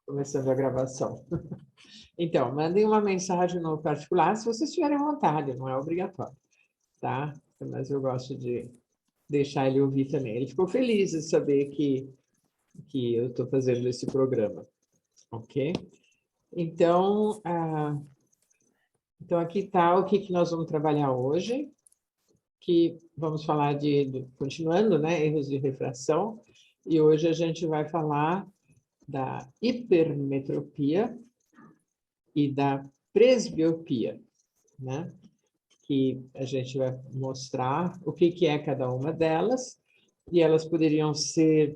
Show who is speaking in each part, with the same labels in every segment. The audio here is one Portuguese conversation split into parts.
Speaker 1: Começando a gravação. Então, mandem uma mensagem no particular se vocês tiverem vontade, não é obrigatório, tá? Mas eu gosto de deixar ele ouvir também. Ele ficou feliz de saber que eu estou fazendo esse programa, ok? Então, aqui está o que nós vamos trabalhar hoje, que vamos falar continuando, né, erros de refração, e hoje a gente vai falar da hipermetropia e da presbiopia, né? Que a gente vai mostrar o que é cada uma delas, e elas poderiam ser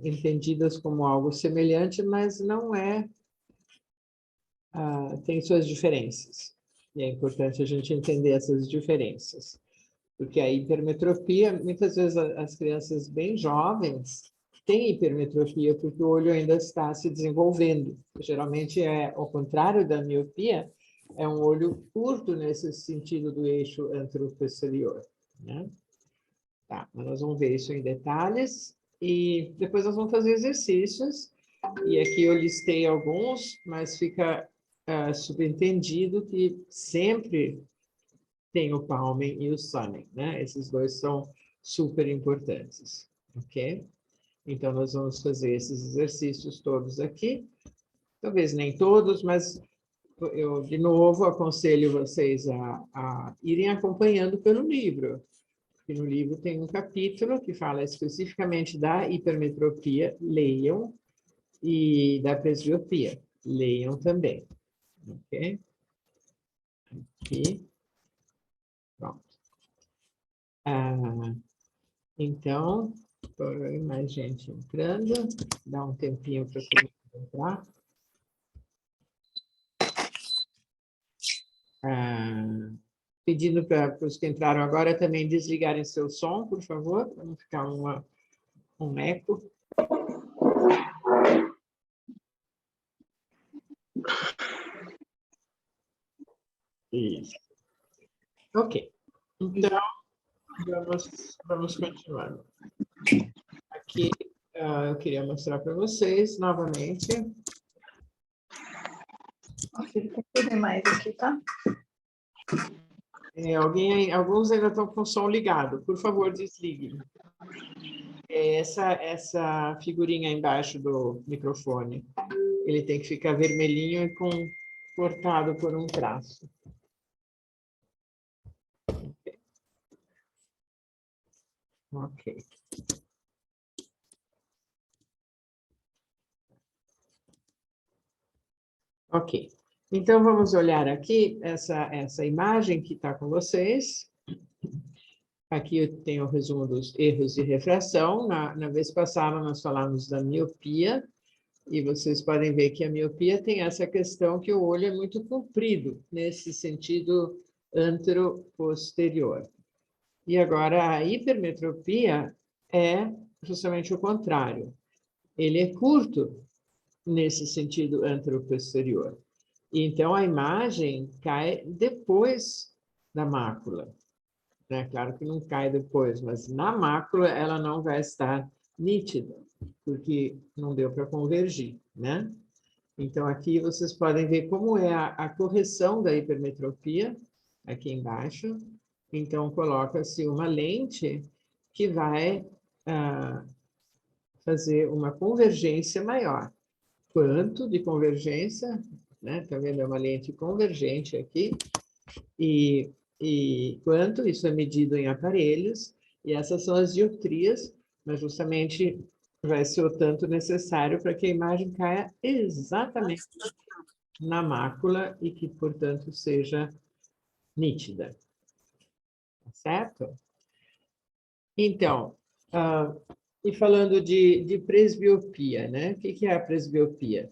Speaker 1: entendidas como algo semelhante, mas não é, tem suas diferenças. E é importante a gente entender essas diferenças, porque a hipermetropia, muitas vezes as crianças bem jovens têm hipermetropia porque o olho ainda está se desenvolvendo. Geralmente é ao contrário da miopia, é um olho curto nesse sentido do eixo anteroposterior, né? Tá, nós vamos ver isso em detalhes e depois nós vamos fazer exercícios. E aqui eu listei alguns, mas fica subentendido que sempre tem o Palmen e o Sonnen, né? Esses dois são super importantes, ok? Então, nós vamos fazer esses exercícios todos aqui. Talvez nem todos, mas eu, de novo, aconselho vocês a irem acompanhando pelo livro. Porque no livro tem um capítulo que fala especificamente da hipermetropia, leiam, e da presbiopia, leiam também, ok? Aqui. Pronto. Então, mais gente entrando, dá um tempinho para todo mundo entrar. Pedindo para os que entraram agora também desligarem seu som, por favor, para não ficar um eco. Isso. Ok. Então, vamos continuando. Aqui, eu queria mostrar para vocês novamente.
Speaker 2: Fica tudo mais aqui, tá?
Speaker 1: Alguns ainda estão com o som ligado. Por favor, desliguem. Essa figurinha embaixo do microfone. Ele tem que ficar vermelhinho e cortado por um traço. Ok. Ok. Então, vamos olhar aqui essa imagem que está com vocês. Aqui eu tenho o resumo dos erros de refração. Na vez passada, nós falamos da miopia, e vocês podem ver que a miopia tem essa questão que o olho é muito comprido, nesse sentido anteroposterior. E agora, a hipermetropia é justamente o contrário. Ele é curto nesse sentido anteroposterior. Então, a imagem cai depois da mácula. Né? Claro que não cai depois, mas na mácula ela não vai estar nítida, porque não deu para convergir, né? Então, aqui vocês podem ver como é a correção da hipermetropia, aqui embaixo. Então, coloca-se uma lente que vai fazer uma convergência maior. Quanto de convergência, né? Tá vendo? É uma lente convergente aqui. E quanto isso é medido em aparelhos, e essas são as dioptrias, mas justamente vai ser o tanto necessário para que a imagem caia exatamente na mácula e que, portanto, seja nítida. Tá certo? Então, e falando de presbiopia, né? O que é a presbiopia?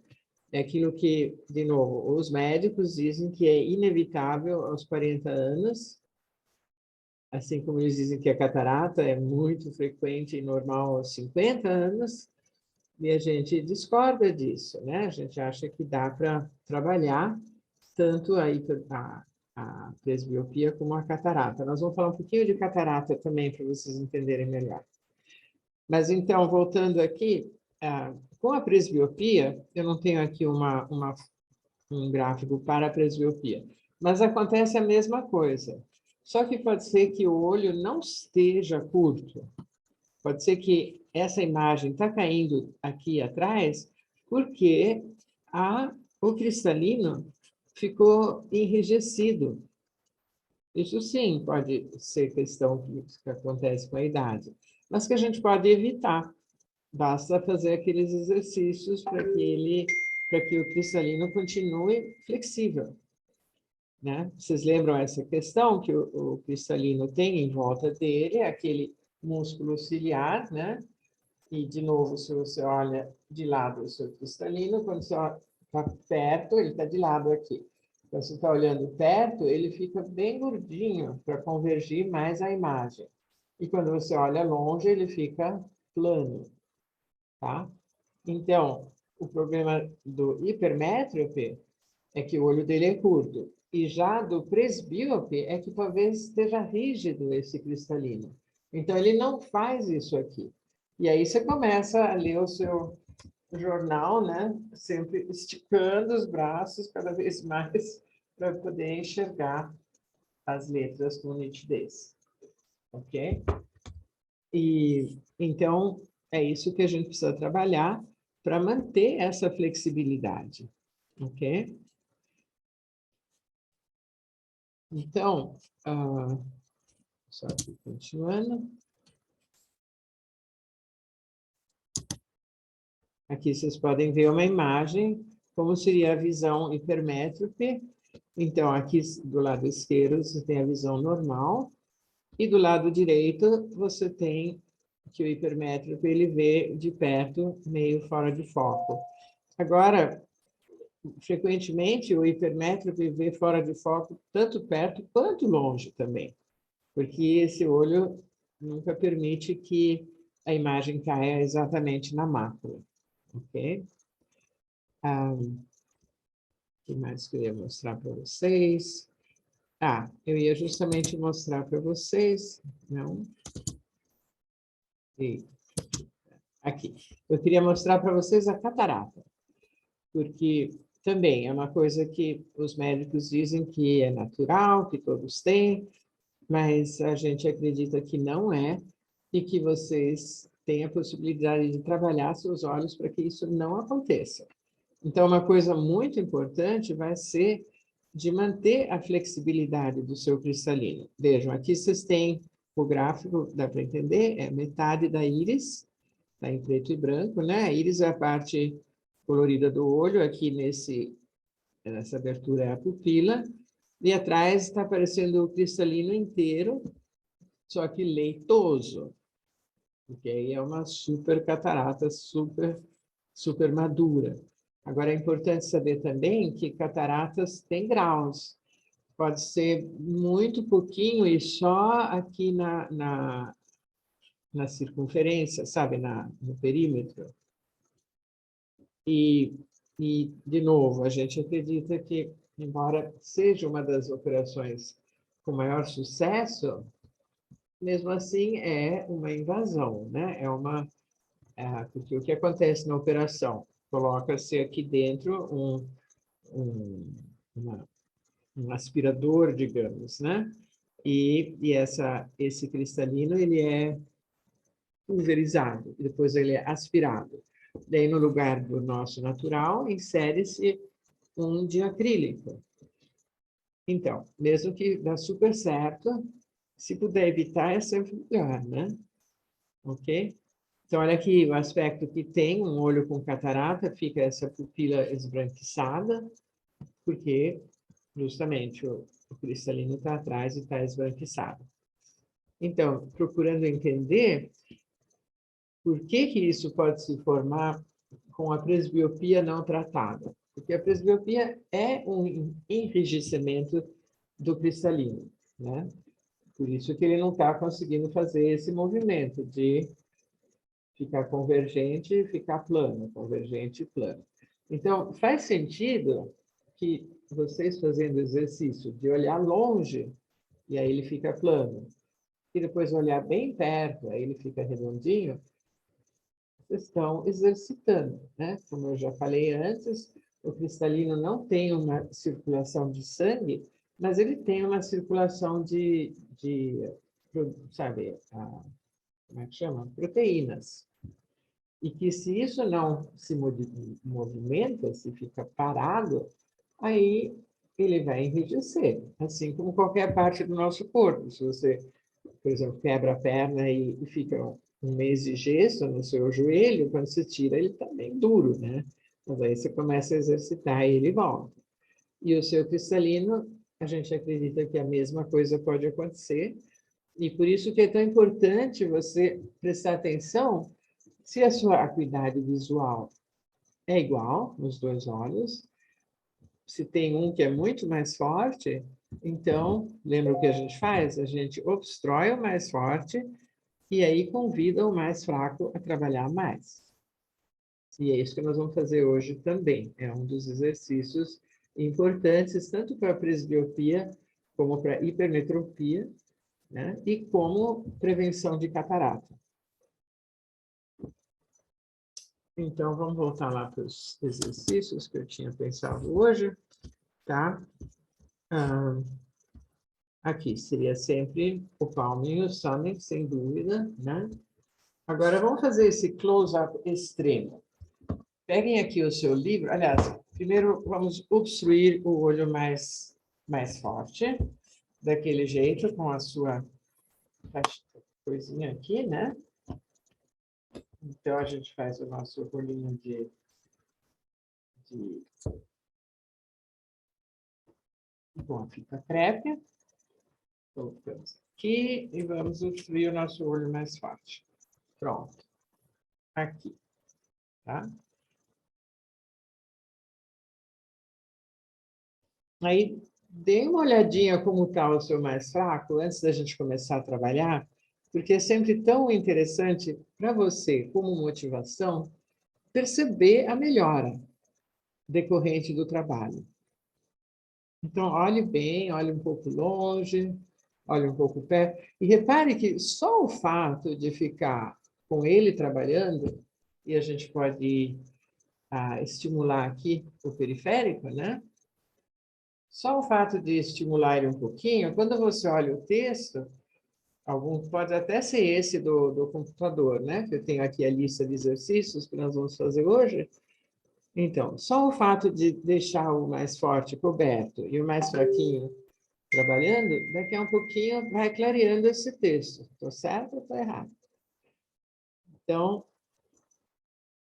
Speaker 1: É aquilo que, de novo, os médicos dizem que é inevitável aos 40 anos, assim como eles dizem que a catarata é muito frequente e normal aos 50 anos, e a gente discorda disso, né? A gente acha que dá para trabalhar tanto a presbiopia como a catarata. Nós vamos falar um pouquinho de catarata também, para vocês entenderem melhor. Mas, então, voltando aqui, com a presbiopia, eu não tenho aqui um gráfico para a presbiopia, mas acontece a mesma coisa. Só que pode ser que o olho não esteja curto. Pode ser que essa imagem está caindo aqui atrás porque o cristalino ficou enrijecido. Isso sim pode ser questão que acontece com a idade, mas que a gente pode evitar. Basta fazer aqueles exercícios para que o cristalino continue flexível, né? Vocês lembram essa questão que o cristalino tem em volta dele, aquele músculo ciliar, né? E, de novo, se você olha de lado o seu cristalino, quando você está perto, ele está de lado aqui. Então, você está olhando perto, ele fica bem gordinho para convergir mais a imagem. E quando você olha longe, ele fica plano, tá? Então, o problema do hipermétrope é que o olho dele é curto. E já do presbíope é que talvez esteja rígido esse cristalino. Então, ele não faz isso aqui. E aí você começa a ler o seu jornal, né? Sempre esticando os braços cada vez mais para poder enxergar as letras com nitidez. Ok? E então é isso que a gente precisa trabalhar para manter essa flexibilidade. Ok? Então, só aqui continuando. Aqui vocês podem ver uma imagem, como seria a visão hipermétrope. Então, aqui do lado esquerdo você tem a visão normal, e do lado direito você tem que o hipermétrope ele vê de perto, meio fora de foco. Agora, frequentemente o hipermétrope vê fora de foco tanto perto quanto longe também, porque esse olho nunca permite que a imagem caia exatamente na mácula. Ok? O que mais queria mostrar para vocês? Eu ia justamente mostrar para vocês, não? Aqui. Eu queria mostrar para vocês a catarata, porque também é uma coisa que os médicos dizem que é natural, que todos têm, mas a gente acredita que não é, e que vocês têm a possibilidade de trabalhar seus olhos para que isso não aconteça. Então, uma coisa muito importante vai ser de manter a flexibilidade do seu cristalino. Vejam, aqui vocês têm o gráfico, dá para entender, é metade da íris, está em preto e branco, né? A íris é a parte colorida do olho, aqui nessa abertura é a pupila, e atrás está aparecendo o cristalino inteiro, só que leitoso, porque aí é uma super catarata, super madura. Agora, é importante saber também que cataratas têm graus. Pode ser muito pouquinho e só aqui na circunferência, sabe, no perímetro. De novo, a gente acredita que, embora seja uma das operações com maior sucesso, mesmo assim é uma invasão, né? Porque o que acontece na operação? Coloca-se aqui dentro um aspirador, digamos, né? Esse cristalino, ele é pulverizado, depois ele é aspirado. Daí, no lugar do nosso natural, insere-se um de acrílico. Então, mesmo que dá super certo, se puder evitar, é sempre melhor, né? Ok? Então, olha aqui o aspecto que tem um olho com catarata, fica essa pupila esbranquiçada, porque justamente o cristalino está atrás e está esbranquiçado. Então, procurando entender por que que isso pode se formar com a presbiopia não tratada. Porque a presbiopia é um enrijecimento do cristalino, né? Por isso que ele não está conseguindo fazer esse movimento de ficar convergente e ficar plano, convergente e plano. Então, faz sentido que vocês fazendo exercício de olhar longe, e aí ele fica plano, e depois olhar bem perto, aí ele fica redondinho, vocês estão exercitando, né? Como eu já falei antes, o cristalino não tem uma circulação de sangue, mas ele tem uma circulação sabe, como é que chama? Proteínas. E que se isso não se movimenta, se fica parado, aí ele vai enrijecer, assim como qualquer parte do nosso corpo. Se você, por exemplo, quebra a perna e fica um mês de gesso no seu joelho, quando você tira, ele está bem duro, né? Mas aí você começa a exercitar e ele volta. E o seu cristalino, a gente acredita que a mesma coisa pode acontecer, e por isso que é tão importante você prestar atenção se a sua acuidade visual é igual nos dois olhos. Se tem um que é muito mais forte, então, lembra o que a gente faz? A gente obstrói o mais forte e aí convida o mais fraco a trabalhar mais. E é isso que nós vamos fazer hoje também. É um dos exercícios importantes, tanto para a presbiopia como para a hipermetropia, né? E como prevenção de catarata. Então, vamos voltar lá para os exercícios que eu tinha pensado hoje, tá? Aqui seria sempre o palming e o summing, sem dúvida, né? Agora, vamos fazer esse close-up extremo. Peguem aqui o seu livro. Aliás, primeiro vamos obstruir o olho mais forte, daquele jeito, com a sua coisinha aqui, né? Então, a gente faz o nosso rolinho de com a fita crepe. Colocamos aqui e vamos obstruir o nosso olho mais forte. Pronto. Aqui, tá? Aí, dê uma olhadinha como está o seu mais fraco antes da gente começar a trabalhar, porque é sempre tão interessante para você, como motivação, perceber a melhora decorrente do trabalho. Então, olhe bem, olhe um pouco longe, olhe um pouco perto, e repare que só o fato de ficar com ele trabalhando, e a gente pode estimular aqui o periférico, né? Só o fato de estimular ele um pouquinho, quando você olha o texto, pode até ser esse do computador, né? Que eu tenho aqui a lista de exercícios que nós vamos fazer hoje. Então, só o fato de deixar o mais forte coberto e o mais fraquinho trabalhando, daqui a um pouquinho vai clareando esse texto. Estou certo ou estou errado? Então,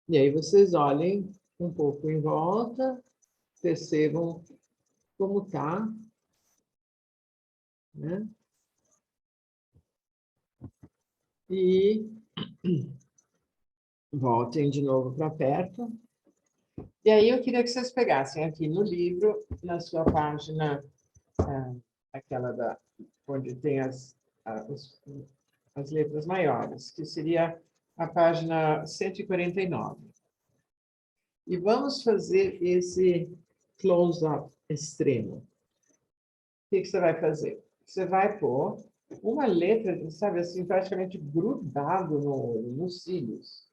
Speaker 1: e aí vocês olhem um pouco em volta, percebam como está, né? E voltem de novo para perto. E aí eu queria que vocês pegassem aqui no livro, na sua página, aquela onde tem as letras maiores, que seria a página 149. E vamos fazer esse close-up extremo. O que você vai fazer? Você vai pôr uma letra, sabe assim, praticamente grudado no olho, nos cílios.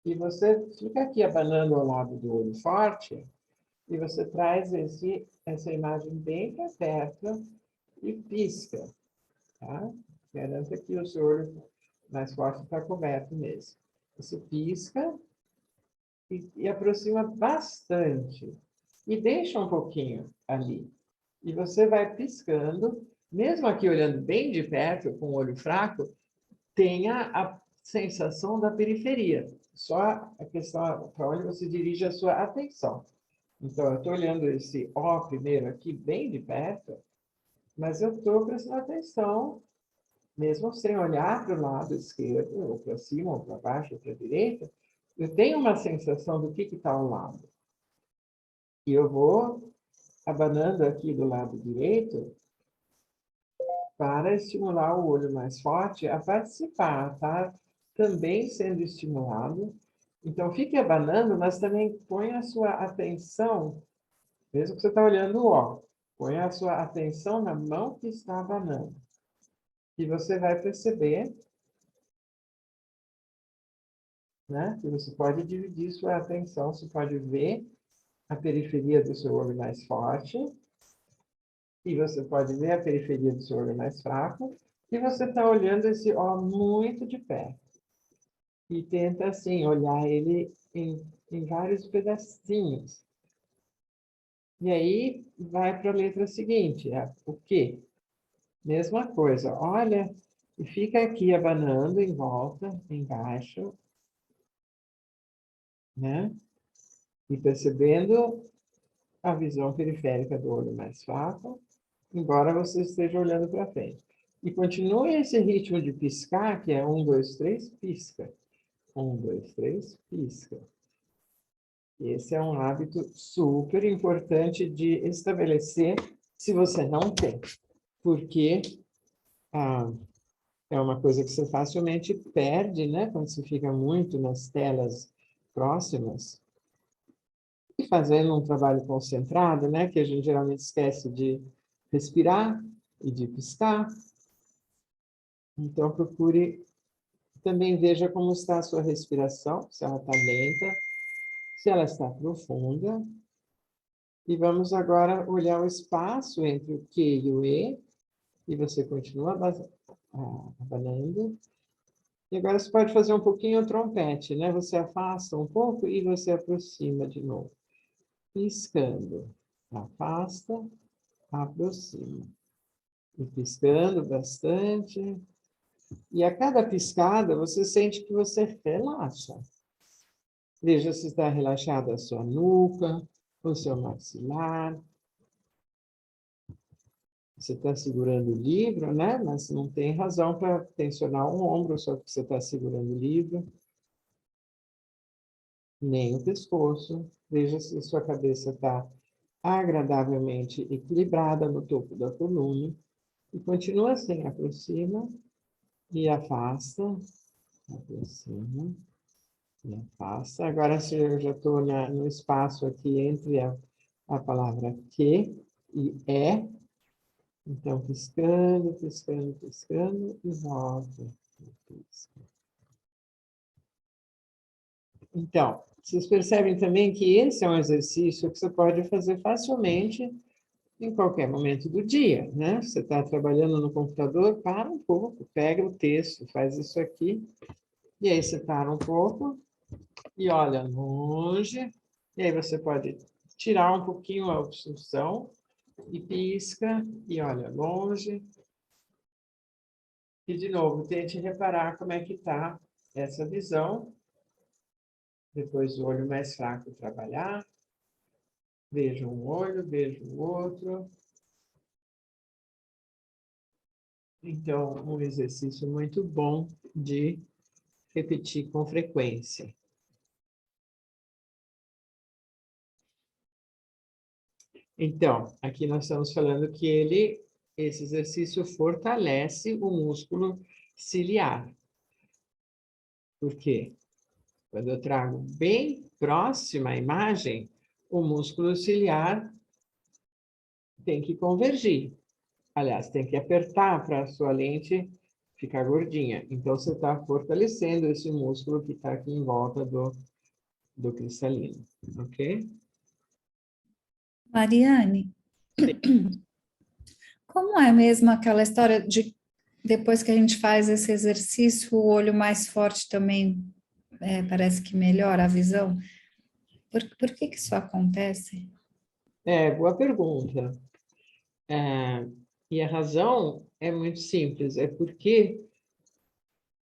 Speaker 1: E você fica aqui abanando ao lado do olho forte, e você traz essa imagem bem para perto e pisca, tá? Garanta que o seu olho mais forte está coberto mesmo. Você pisca e aproxima bastante. E deixa um pouquinho ali. E você vai piscando, mesmo aqui olhando bem de perto, com o olho fraco, tenha a sensação da periferia. Só a questão para onde você dirige a sua atenção. Então, eu estou olhando esse O primeiro aqui bem de perto, mas eu estou prestando atenção, mesmo sem olhar para o lado esquerdo, ou para cima, ou para baixo, ou para a direita, eu tenho uma sensação do que está ao lado. E eu vou abanando aqui do lado direito para estimular o olho mais forte a participar, tá? Também sendo estimulado. Então, fique abanando, mas também ponha a sua atenção, mesmo que você está olhando o ó, põe a sua atenção na mão que está abanando. E você vai perceber né? Que você pode dividir sua atenção, você pode ver a periferia do seu olho mais forte, e você pode ver a periferia do seu olho mais fraco, e você está olhando esse ó muito de perto. E tenta, assim, olhar ele em vários pedacinhos. E aí, vai para a letra seguinte, o quê? Mesma coisa, olha, e fica aqui abanando em volta, embaixo, né? E percebendo a visão periférica do olho mais fraco, embora você esteja olhando para frente. E continue esse ritmo de piscar, que é 1, 2, 3, pisca. 1, 2, 3, pisca. Esse é um hábito super importante de estabelecer se você não tem, porque é uma coisa que você facilmente perde, né? Quando você fica muito nas telas próximas. E fazendo um trabalho concentrado, né? Que a gente geralmente esquece de respirar e de piscar. Então, procure também veja como está a sua respiração, se ela está lenta, se ela está profunda. E vamos agora olhar o espaço entre o Q e o E, e você continua abanando. E agora você pode fazer um pouquinho o trompete, né? Você afasta um pouco e você aproxima de novo. Piscando. Afasta, aproxima. E piscando bastante. E a cada piscada, você sente que você relaxa. Veja se está relaxada a sua nuca, o seu maxilar. Você está segurando o livro, né? Mas não tem razão para tensionar um ombro só porque você está segurando o livro. Nem o pescoço. Veja se a sua cabeça está agradavelmente equilibrada no topo da coluna. E continua assim, aproxima e afasta, aproxima e afasta. Agora, se eu já estou no espaço aqui entre a palavra que e é, então, piscando, piscando, piscando e volta. Então, vocês percebem também que esse é um exercício que você pode fazer facilmente em qualquer momento do dia, né? Você está trabalhando no computador, para um pouco, pega o texto, faz isso aqui, e aí você para um pouco e olha longe, e aí você pode tirar um pouquinho a obstrução e pisca e olha longe. E, de novo, tente reparar como é que está essa visão. Depois o olho mais fraco trabalhar. Veja um olho, veja o outro. Então, um exercício muito bom de repetir com frequência. Então, aqui nós estamos falando que esse exercício fortalece o músculo ciliar. Por quê? Quando eu trago bem próxima a imagem, o músculo ciliar tem que convergir. Aliás, tem que apertar para a sua lente ficar gordinha. Então, você está fortalecendo esse músculo que está aqui em volta do cristalino. Ok?
Speaker 2: Mariane, como é mesmo aquela história de depois que a gente faz esse exercício, o olho mais forte também parece que melhora a visão? Por que isso acontece?
Speaker 1: Boa pergunta. E a razão é muito simples. É porque,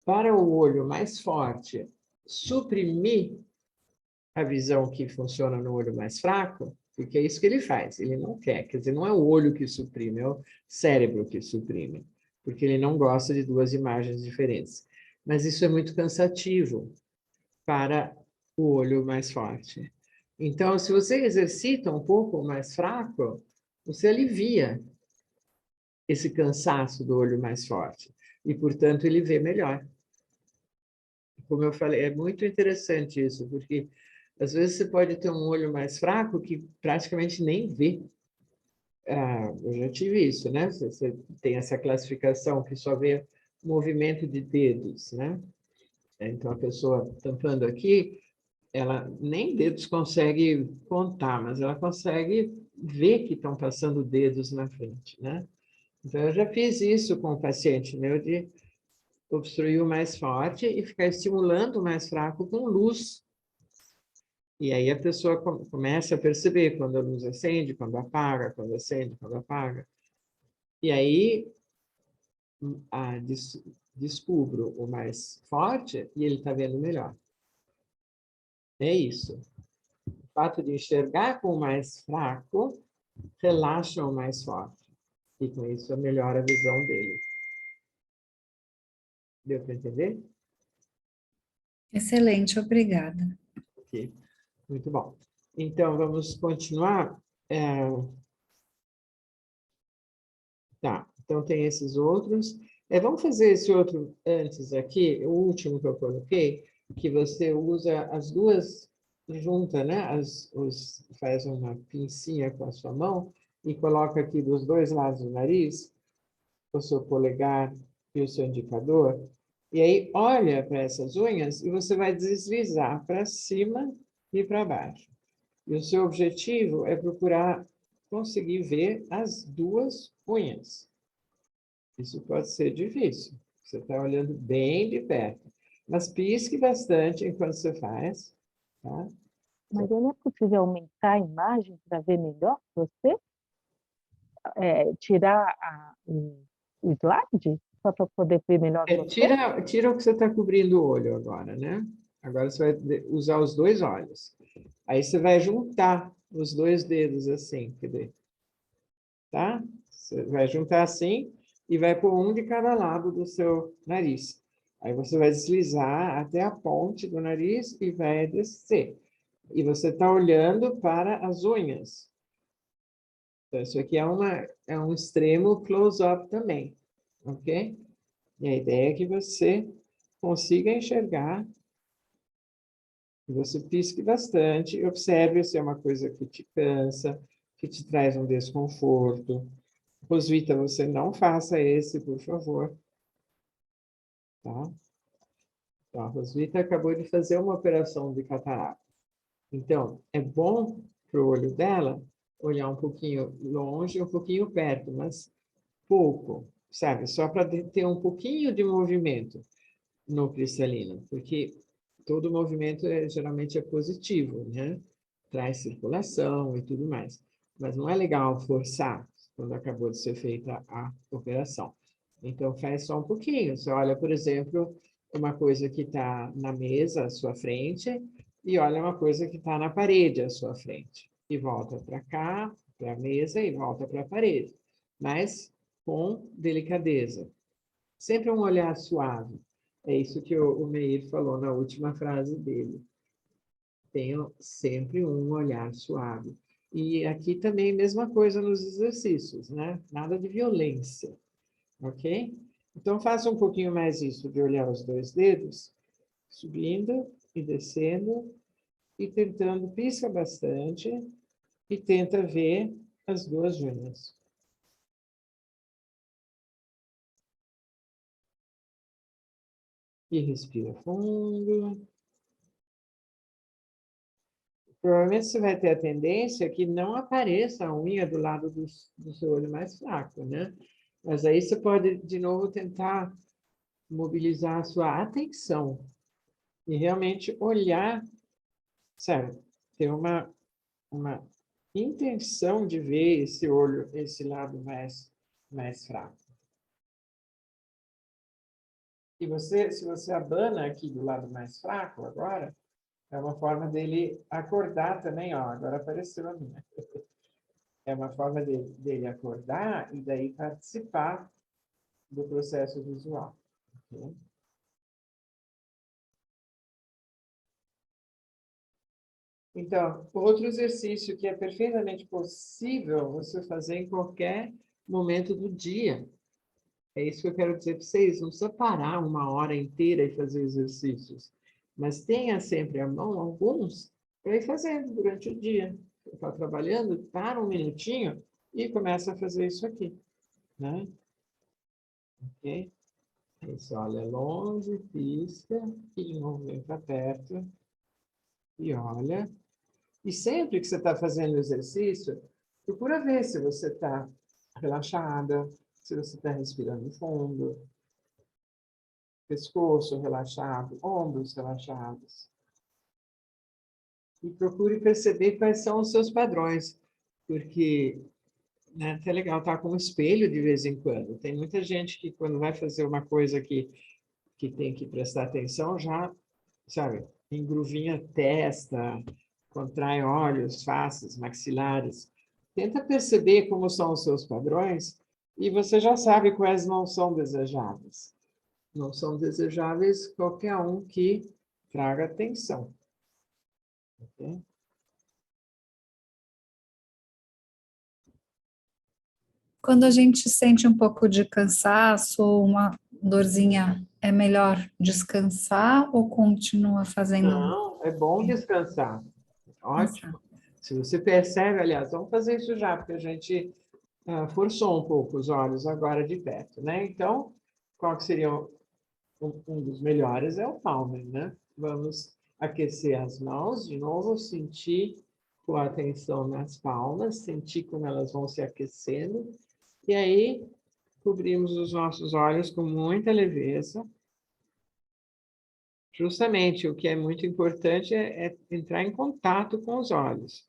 Speaker 1: para o olho mais forte suprimir a visão que funciona no olho mais fraco, porque é isso que ele faz, ele não quer. Quer dizer, não é o olho que suprime, é o cérebro que suprime, porque ele não gosta de duas imagens diferentes. Mas isso é muito cansativo para o olho mais forte. Então, se você exercita um pouco o mais fraco, você alivia esse cansaço do olho mais forte. E, portanto, ele vê melhor. Como eu falei, é muito interessante isso, porque às vezes você pode ter um olho mais fraco que praticamente nem vê. Eu já tive isso, né? Você tem essa classificação que só vê movimento de dedos, né? Então, a pessoa tampando aqui, ela nem dedos consegue contar, mas ela consegue ver que estão passando dedos na frente, né? Então, eu já fiz isso com o paciente meu, de obstruir o mais forte e ficar estimulando o mais fraco com luz. E aí a pessoa começa a perceber quando a luz acende, quando apaga, quando acende, quando apaga. E aí descubro o mais forte e ele está vendo melhor. É isso. O fato de enxergar com o mais fraco relaxa o mais forte. E com isso melhora a visão dele. Deu para entender?
Speaker 2: Excelente, obrigada.
Speaker 1: Ok. Muito bom. Então, vamos continuar. Tá, então tem esses outros. Vamos fazer esse outro antes aqui, o último que eu coloquei, que você usa as duas junta, né? Faz uma pincinha com a sua mão e coloca aqui dos dois lados do nariz, o seu polegar e o seu indicador. E aí olha para essas unhas e você vai deslizar para cima e para baixo. E o seu objetivo é procurar conseguir ver as duas unhas. Isso pode ser difícil. Você está olhando bem de perto. Mas pisque bastante enquanto você faz. Tá?
Speaker 3: Mariana, é possível aumentar a imagem para ver melhor você? Tirar o slide só para poder ver melhor você?
Speaker 1: Tira o que você está cobrindo o olho agora, né? Agora você vai usar os dois olhos. Aí você vai juntar os dois dedos assim, quer ver? Tá? Você vai juntar assim e vai pôr um de cada lado do seu nariz. Aí você vai deslizar até a ponte do nariz e vai descer. E você está olhando para as unhas. Então, isso aqui é um extremo close-up também, ok? E a ideia é que você consiga enxergar, que você pisque bastante e observe se é uma coisa que te cansa, que te traz um desconforto. Rosvita, você não faça esse, por favor. Tá? Então, a Rosvita acabou de fazer uma operação de catarata. Então, é bom para o olho dela olhar um pouquinho longe, um pouquinho perto, mas pouco, sabe? Só para ter um pouquinho de movimento no cristalino, porque todo movimento geralmente é positivo, né? Traz circulação e tudo mais. Mas não é legal forçar quando acabou de ser feita a operação. Então, faz só um pouquinho. Você olha, por exemplo, uma coisa que está na mesa à sua frente e olha uma coisa que está na parede à sua frente. E volta para cá, para a mesa e volta para a parede. Mas com delicadeza. Sempre um olhar suave. É isso que o Meir falou na última frase dele. Tenham sempre um olhar suave. E aqui também, mesma coisa nos exercícios, né? Nada de violência, ok? Então, faça um pouquinho mais isso, de olhar os dois dedos, subindo e descendo, e tentando, pisca bastante, e tenta ver as duas unhas. E respira fundo. Provavelmente você vai ter a tendência que não apareça a unha do lado do seu olho mais fraco, né? Mas aí você pode, de novo, tentar mobilizar a sua atenção e realmente olhar, sabe? Ter uma intenção de ver esse olho, esse lado mais fraco. E você, se você abana aqui do lado mais fraco agora, é uma forma dele acordar também, ó, agora apareceu a minha. É uma forma dele acordar e daí participar do processo visual. Okay? Então, outro exercício que é perfeitamente possível você fazer em qualquer momento do dia. É isso que eu quero dizer para vocês. Não precisa parar uma hora inteira e fazer exercícios. Mas tenha sempre à mão alguns para ir fazendo durante o dia. Você está trabalhando, para um minutinho e começa a fazer isso aqui. Né? Ok? Isso, olha longe, pisca, e de novo vem para perto, e olha. E sempre que você está fazendo o exercício, procura ver se você está relaxada, se você está respirando fundo, pescoço relaxado, ombros relaxados. E procure perceber quais são os seus padrões, porque né, até legal estar com um espelho de vez em quando. Tem muita gente que quando vai fazer uma coisa que tem que prestar atenção, já, sabe, engruvinha a testa, contrai olhos, faces, maxilares. Tenta perceber como são os seus padrões e você já sabe quais não são desejáveis. Não são desejáveis qualquer um que traga atenção. Ok?
Speaker 2: Quando a gente sente um pouco de cansaço ou uma dorzinha, é melhor descansar ou continua fazendo
Speaker 1: Não, é bom descansar.
Speaker 2: descansar?
Speaker 1: Ótimo. Se você percebe, aliás, vamos fazer isso já, porque a gente forçou um pouco os olhos agora de perto, né? Então, qual que seria um dos melhores é o palmer, né? Vamos aquecer as mãos de novo, sentir com a atenção nas palmas, sentir como elas vão se aquecendo, e aí cobrimos os nossos olhos com muita leveza. Justamente o que é muito importante é entrar em contato com os olhos.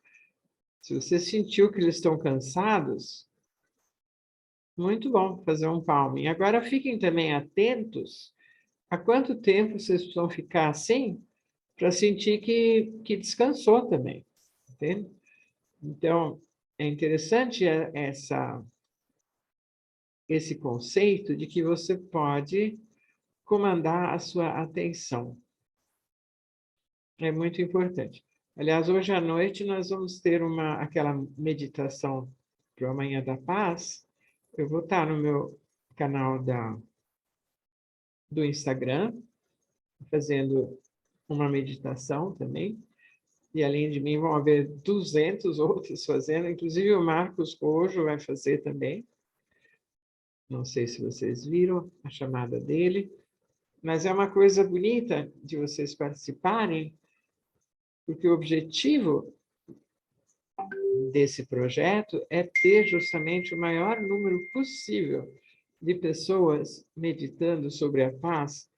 Speaker 1: Se você sentiu que eles estão cansados, muito bom fazer um palming. Agora fiquem também atentos a quanto tempo vocês precisam ficar assim para sentir que descansou também, entende? Então, é interessante esse conceito de que você pode comandar a sua atenção. É muito importante. Aliás, hoje à noite nós vamos ter aquela meditação para a Manhã da Paz. Eu vou estar no meu canal do Instagram, fazendo uma meditação também. E além de mim, vão haver 200 outros fazendo, inclusive o Marcos Cojo vai fazer também. Não sei se vocês viram a chamada dele, mas é uma coisa bonita de vocês participarem, porque o objetivo desse projeto é ter justamente o maior número possível de pessoas meditando sobre a paz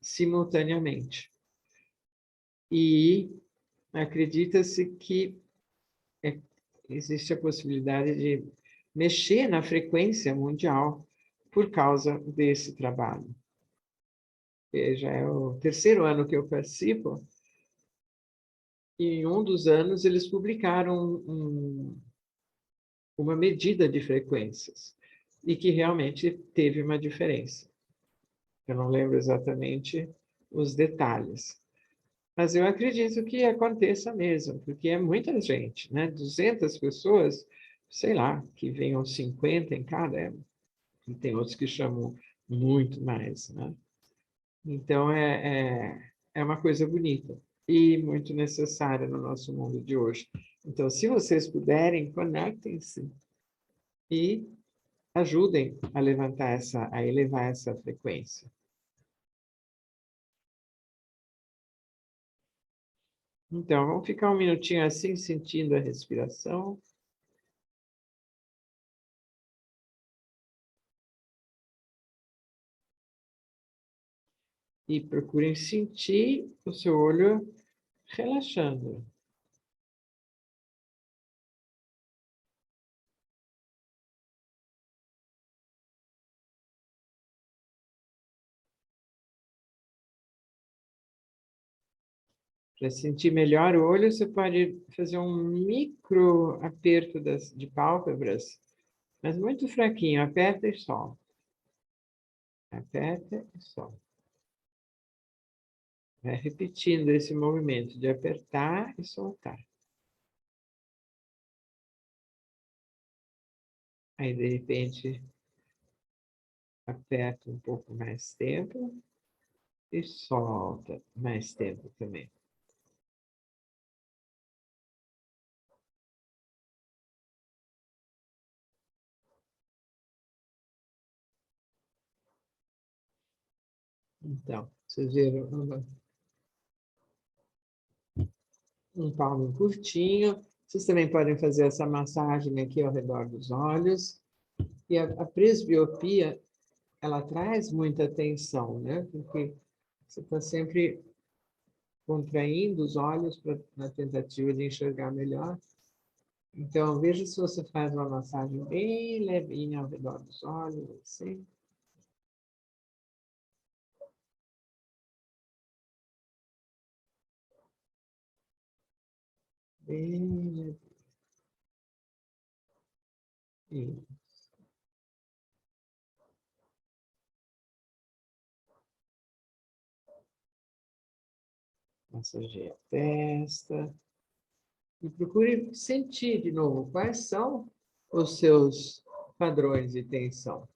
Speaker 1: simultaneamente. E acredita-se que existe a possibilidade de mexer na frequência mundial por causa desse trabalho. Já é o terceiro ano que eu participo, e em um dos anos eles publicaram uma medida de frequências, e que realmente teve uma diferença. Eu não lembro exatamente os detalhes, mas eu acredito que aconteça mesmo, porque é muita gente, né? 200 pessoas, sei lá, que venham 50 em cada, e tem outros que chamam muito mais, né? Então, é uma coisa bonita e muito necessária no nosso mundo de hoje. Então, se vocês puderem, conectem-se e ajudem a a elevar essa frequência. Então, vamos ficar um minutinho assim, sentindo a respiração. E procurem sentir o seu olho relaxando. Para sentir melhor o olho, você pode fazer um micro aperto de pálpebras, mas muito fraquinho. Aperta e solta. Aperta e solta. Vai repetindo esse movimento de apertar e soltar. Aí, de repente, aperta um pouco mais tempo e solta mais tempo também. Então, vocês viram um palmo curtinho. Vocês também podem fazer essa massagem aqui ao redor dos olhos. E a presbiopia, ela traz muita tensão, né? Porque você está sempre contraindo os olhos na tentativa de enxergar melhor. Então, veja se você faz uma massagem bem levinha ao redor dos olhos, assim. Bem levinho. Isso. Massageia a testa. E procure sentir de novo quais são os seus padrões de tensão.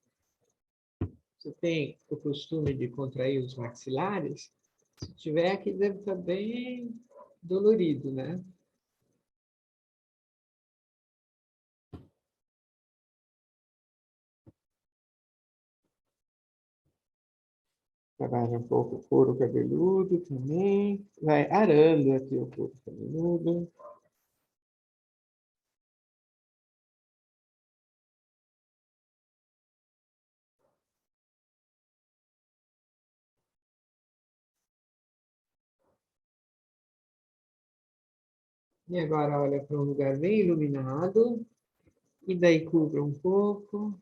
Speaker 1: Você tem o costume de contrair os maxilares? Se tiver aqui, deve estar bem dolorido, né? Trabalha um pouco o couro cabeludo também. Vai arando aqui o couro cabeludo. E agora olha para um lugar bem iluminado. E daí cubra um pouco.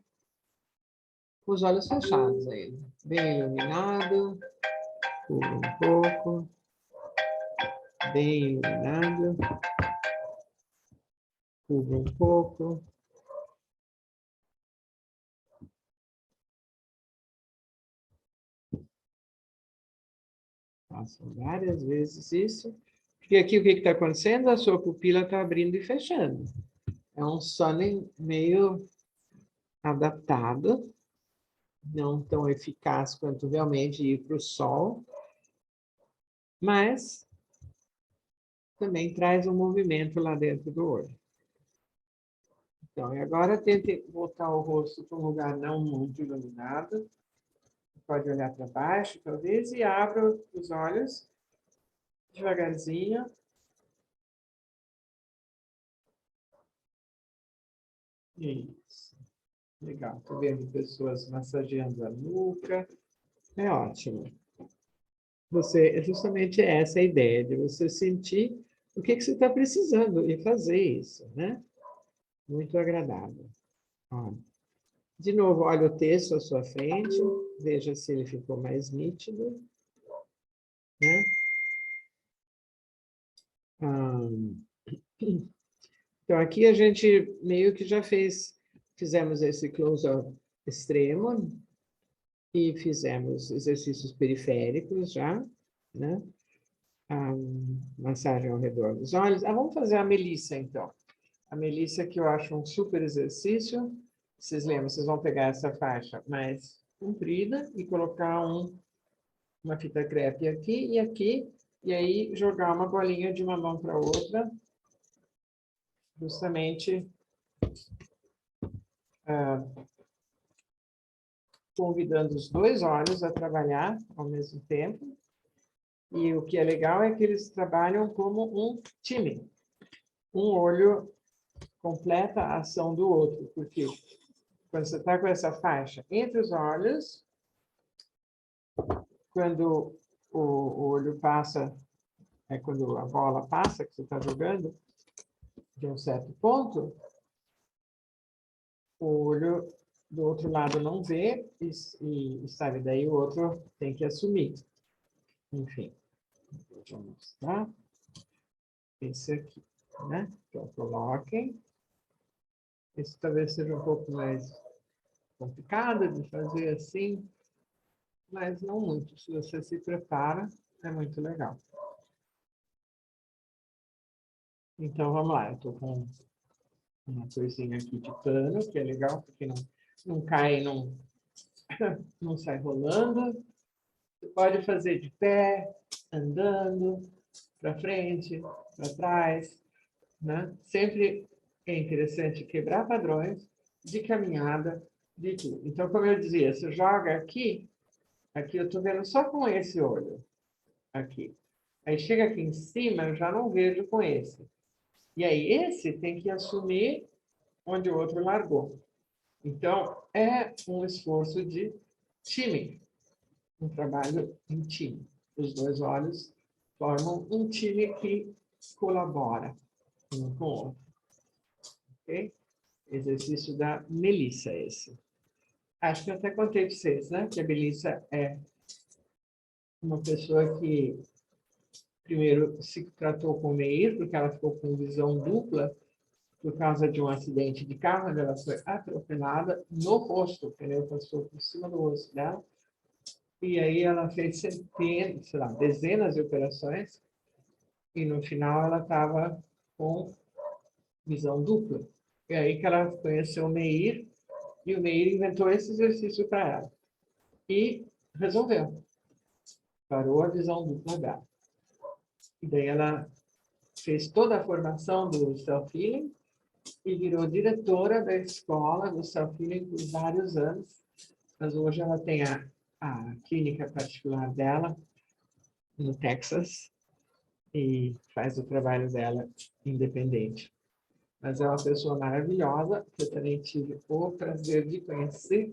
Speaker 1: Com os olhos fechados ainda. Bem iluminado. Cubra um pouco. Bem iluminado. Cubra um pouco. Façam várias vezes isso. Porque aqui o que está acontecendo? A sua pupila está abrindo e fechando. É um sono meio adaptado, não tão eficaz quanto realmente ir para o sol, mas também traz um movimento lá dentro do olho. Então, e agora tente voltar o rosto para um lugar não muito iluminado. Pode olhar para baixo, talvez, e abra os olhos devagarzinho. Isso. Legal. Estou vendo pessoas massageando a nuca. É ótimo. Você, justamente essa é a ideia, de você sentir o que você está precisando e fazer isso, né? Muito agradável. Ó. De novo, olha o texto à sua frente, veja se ele ficou mais nítido, né? Então, aqui a gente meio que já fizemos esse close-up extremo e fizemos exercícios periféricos já, né? Massagem ao redor dos olhos. Vamos fazer a Melissa, então. A Melissa, que eu acho um super exercício. Vocês lembram, vocês vão pegar essa faixa mais comprida e colocar uma fita crepe aqui e aqui, e aí jogar uma bolinha de uma mão para a outra, justamente convidando os dois olhos a trabalhar ao mesmo tempo. E o que é legal é que eles trabalham como um time. Um olho completa a ação do outro, porque quando você está com essa faixa entre os olhos, quando o olho passa, quando a bola passa, que você está jogando, de um certo ponto, o olho do outro lado não vê e sabe, daí o outro tem que assumir. Enfim, deixa eu mostrar. Esse aqui, né? Então, coloquem. Esse talvez seja um pouco mais complicado de fazer assim, mas não muito. Se você se prepara, é muito legal. Então, vamos lá. Eu estou com uma coisinha aqui de pano, que é legal, porque não cai, não sai rolando. Você pode fazer de pé, andando, para frente, para trás, né? Sempre é interessante quebrar padrões de caminhada, de tudo. Então, como eu dizia, você joga aqui Aqui eu estou vendo só com esse olho. Aqui. Aí chega aqui em cima, eu já não vejo com esse. E aí esse tem que assumir onde o outro largou. Então, é um esforço de time. Um trabalho em time. Os dois olhos formam um time que colabora um com o outro. Ok? Exercício da Melissa esse. Acho que eu até contei para vocês, né? Que a Melissa é uma pessoa que primeiro se tratou com o Meir, porque ela ficou com visão dupla por causa de um acidente de carro, onde ela foi atropelada no rosto, o pneu passou por cima do rosto dela. E aí ela fez centenas, sei lá, dezenas de operações, e no final ela estava com visão dupla. E aí que ela conheceu o Meir, e o Meir inventou esse exercício para ela. E resolveu. Parou a visão dupla dela. E daí ela fez toda a formação do self-healing e virou diretora da escola do self-healing por vários anos. Mas hoje ela tem a clínica particular dela no Texas e faz o trabalho dela independente. Mas é uma pessoa maravilhosa, que eu também tive o prazer de conhecer,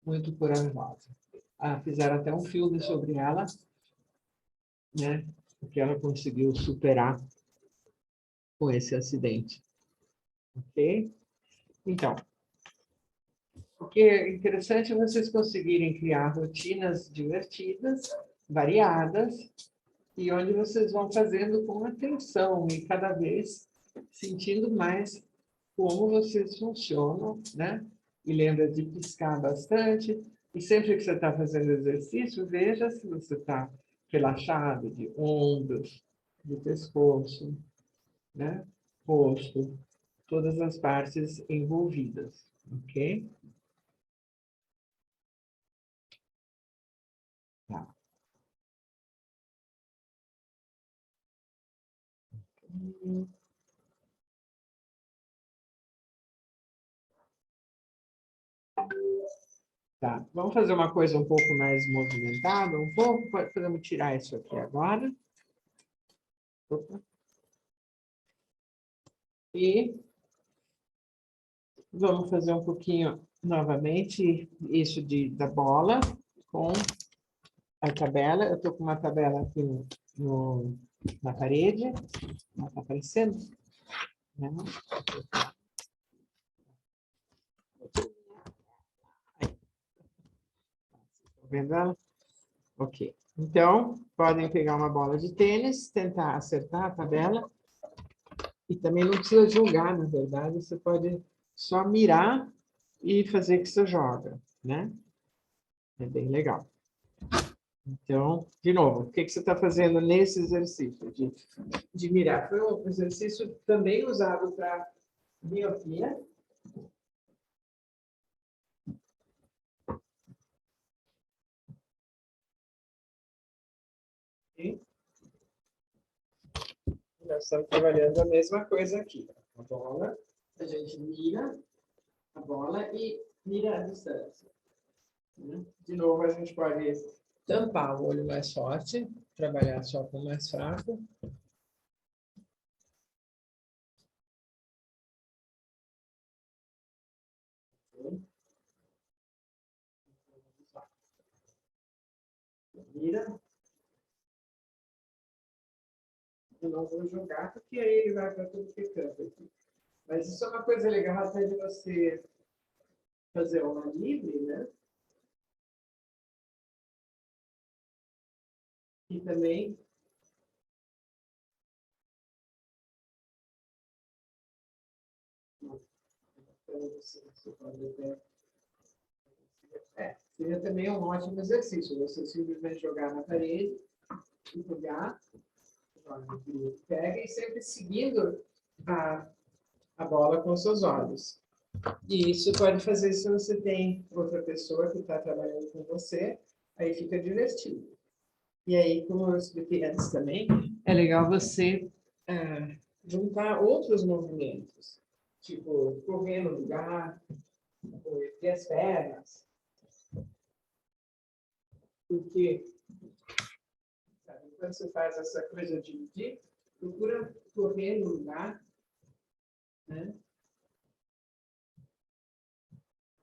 Speaker 1: muito corajosa. Fizeram até um filme sobre ela, né? Que ela conseguiu superar com esse acidente. Ok? Então, o que é interessante é vocês conseguirem criar rotinas divertidas, variadas, e onde vocês vão fazendo com atenção e cada vez sentindo mais como vocês funcionam, né? E lembra de piscar bastante. E sempre que você está fazendo exercício, veja se você está relaxado de ombros, de pescoço, né? Rosto, todas as partes envolvidas, ok? Tá. Tá, vamos fazer uma coisa um pouco mais movimentada, um pouco, podemos tirar isso aqui agora. Opa. E vamos fazer um pouquinho novamente isso da bola com a tabela. Eu estou com uma tabela aqui na parede, não está aparecendo, né? Estão vendo ela? Ok. Então, podem pegar uma bola de tênis, tentar acertar a tabela. E também não precisa julgar, na verdade, você pode só mirar e fazer que você joga, né? É bem legal. Então, de novo, o que você está fazendo nesse exercício de mirar? Foi um exercício também usado para miopia. E nós estamos trabalhando a mesma coisa aqui. A bola, a gente mira a bola e mira a distância. De novo, a gente pode tampar o olho mais forte, trabalhar só com o mais fraco. Mira. Eu não vou jogar, porque aí ele vai para tudo que canta aqui. Mas isso é uma coisa legal até de você fazer uma livre, né? E também seria também um ótimo exercício. Você simplesmente jogar na parede e pegar, pega e sempre seguindo a bola com seus olhos. E isso pode fazer se você tem outra pessoa que está trabalhando com você, aí fica divertido. E aí, como eu expliquei antes também, é legal você juntar outros movimentos, tipo correr no lugar, ou erguer as pernas. Porque, sabe, quando você faz essa coisa de medir, procura correr no lugar, né?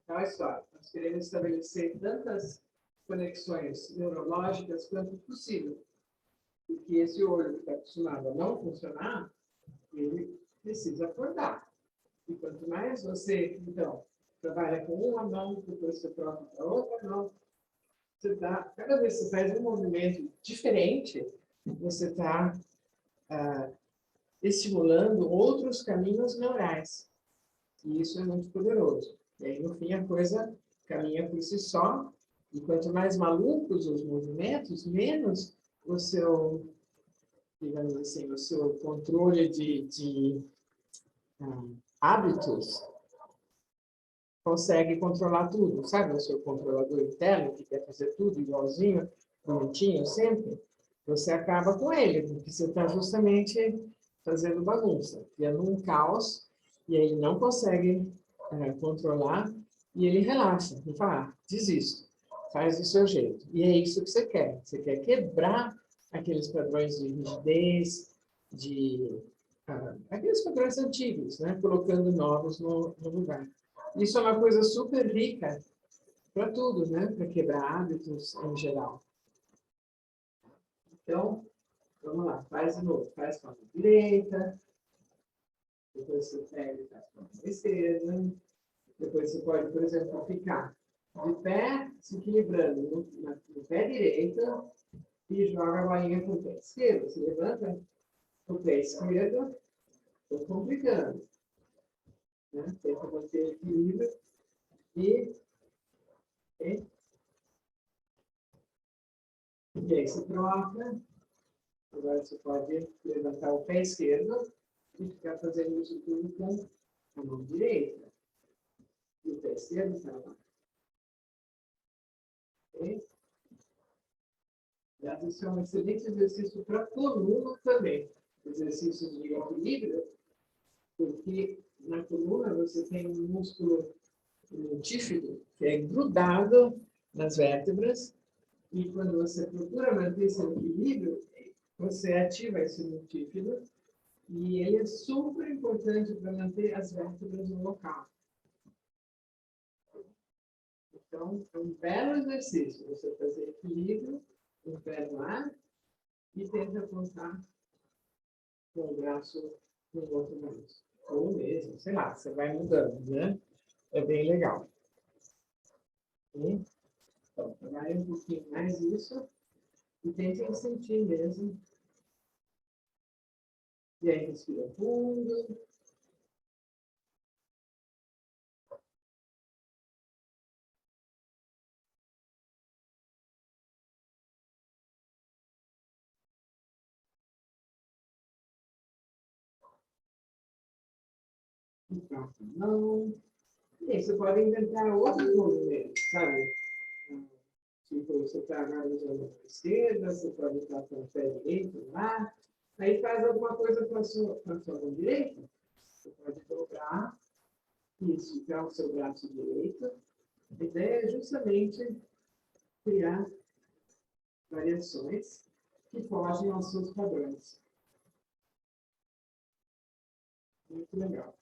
Speaker 1: Aquela história. Nós queremos estabelecer tantas conexões neurológicas quanto possível. Porque esse olho que está acostumado a não funcionar, ele precisa acordar. E quanto mais você, então, trabalha com uma mão, depois você troca para outra mão, cada vez que você faz um movimento diferente, você está estimulando outros caminhos neurais. E isso é muito poderoso. E aí, no fim, a coisa caminha por si só. E quanto mais malucos os movimentos, menos o seu, digamos assim, o seu controle de hábitos consegue controlar tudo. Sabe o seu controlador interno, que quer fazer tudo igualzinho, bonitinho, sempre? Você acaba com ele, porque você está justamente fazendo bagunça, criando um caos, e aí não consegue controlar, e ele relaxa, e fala, desisto, faz do seu jeito. E é isso que você quer. Você quer quebrar aqueles padrões de rigidez, aqueles padrões antigos, né? Colocando novos no lugar. Isso é uma coisa super rica para tudo, né? Para quebrar hábitos em geral. Então, vamos lá, faz de novo. Faz com a mão direita, depois você pega e faz com a mão esquerda. Depois você pode, por exemplo, ficar de pé, se equilibrando no pé direito e joga a bolinha para o pé esquerdo. Você levanta o pé esquerdo, estou complicando. Né? Tenta manter equilíbrio e aí você troca. Agora você pode levantar o pé esquerdo e ficar fazendo isso tudo com a mão direita. E o pé esquerdo está lá. Okay? Isso é um excelente exercício para a coluna também. Exercício de equilíbrio, porque na coluna você tem um músculo tífido, que é grudado nas vértebras, e quando você procura manter esse equilíbrio, você ativa esse multífido, e ele é super importante para manter as vértebras no local. Então, é um belo exercício você fazer equilíbrio, um pé no ar, e tenta apontar com o braço no outro braço. Ou mesmo, sei lá, você vai mudando, né? É bem legal. Então, trabalhe um pouquinho mais isso e tentem sentir mesmo. E aí, respira fundo. E troca a mão. E aí, você pode inventar outros movimentos, sabe? Tipo, você está agora usando a mão esquerda, você pode estar com o pé direito lá. Aí faz alguma coisa com a sua mão direita. Você pode dobrar e esticar o seu braço direito. A ideia é justamente criar variações que fogem aos seus padrões. Muito legal.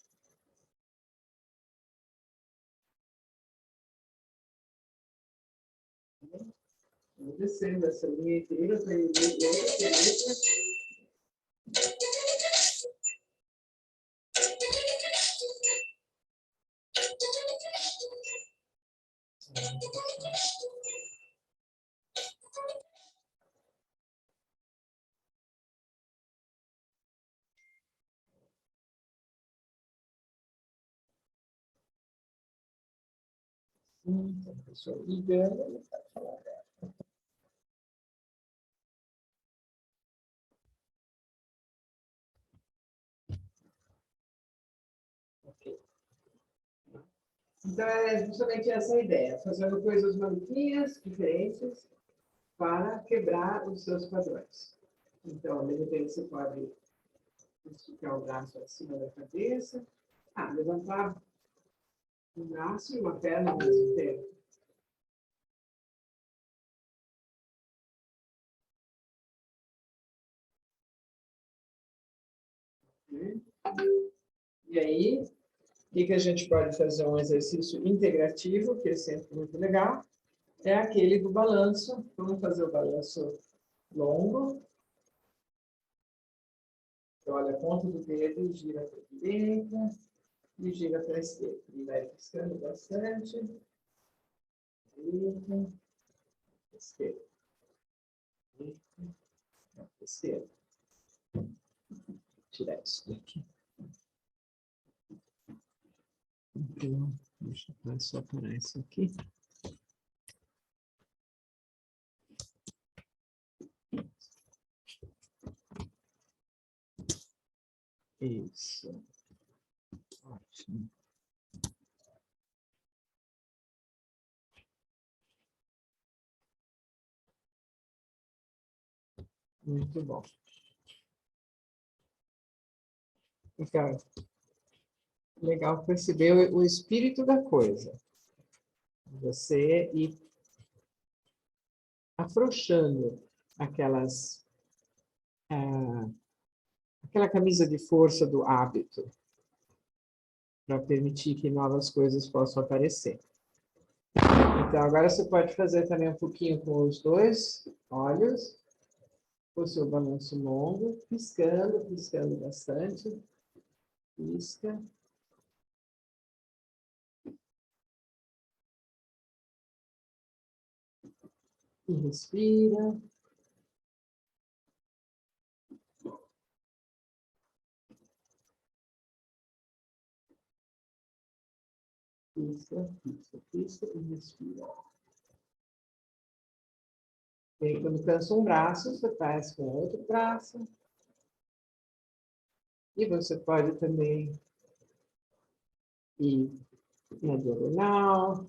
Speaker 1: Vamos descendo essa linha inteira para ir letra. Então, a pessoa ligando, ele está falando. Ok. Então, é justamente essa a ideia, fazendo coisas maluquinhas, diferentes, para quebrar os seus padrões. Então, de repente, você pode esticar o braço acima da cabeça, levantar um braço e uma perna ao mesmo tempo. E aí, o que a gente pode fazer? Um exercício integrativo, que é sempre muito legal, é aquele do balanço. Vamos fazer o balanço longo. Então, olha, a ponta do dedo gira para a direita e gira para a esquerda. E vai piscando bastante. Direita, esquerda. Direita, esquerda. Vou tirar isso daqui. Então, deixa eu só parar isso aqui. Isso. Ótimo. Muito bom. Então, legal perceber o espírito da coisa. Você ir afrouxando aquelas, aquela camisa de força do hábito, para permitir que novas coisas possam aparecer. Então, agora você pode fazer também um pouquinho com os dois olhos, o seu balanço longo, piscando, piscando bastante. Pisca. E respira. Pisca, pisca, pisca e respira. E aí, quando cansa um braço, você faz com outro braço. E você pode também ir na diagonal.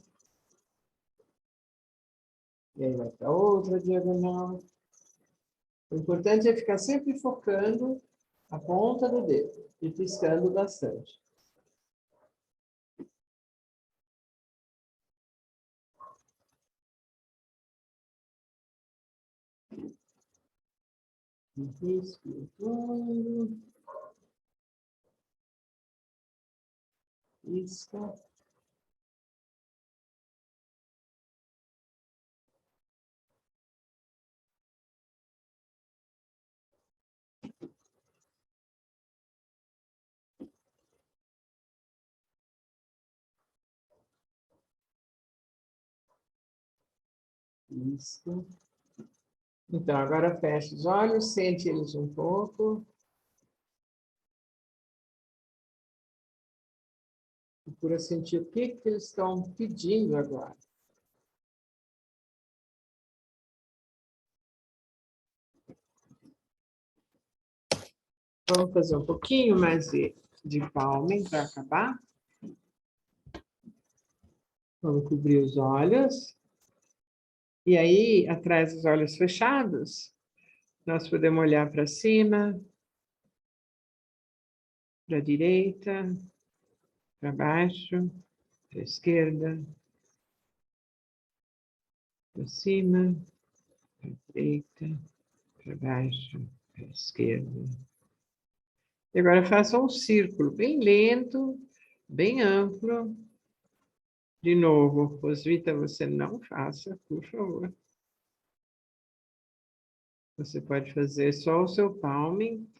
Speaker 1: E aí vai para outra diagonal. O importante é ficar sempre focando a ponta do dedo e piscando bastante. Respira fundo. Pisca. Isso. Então, agora fecha os olhos, sente eles um pouco. Procura sentir o que eles estão pedindo agora. Vamos fazer um pouquinho mais de palming para acabar. Vamos cobrir os olhos. E aí, atrás dos olhos fechados, nós podemos olhar para cima, para a direita, para baixo, para a esquerda, para cima, para a direita, para baixo, para a esquerda. E agora faça um círculo bem lento, bem amplo. De novo, Rosvita, você não faça, por favor. Você pode fazer só o seu palming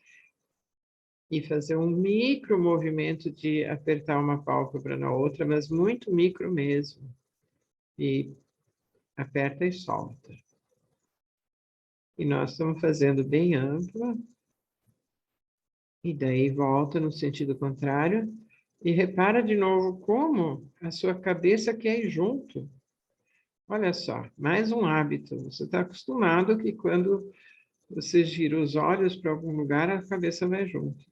Speaker 1: e fazer um micro movimento de apertar uma pálpebra na outra, mas muito micro mesmo. E aperta e solta. E nós estamos fazendo bem ampla. E daí volta no sentido contrário. E repara de novo como a sua cabeça quer ir junto. Olha só, mais um hábito. Você está acostumado que quando você gira os olhos para algum lugar, a cabeça vai junto.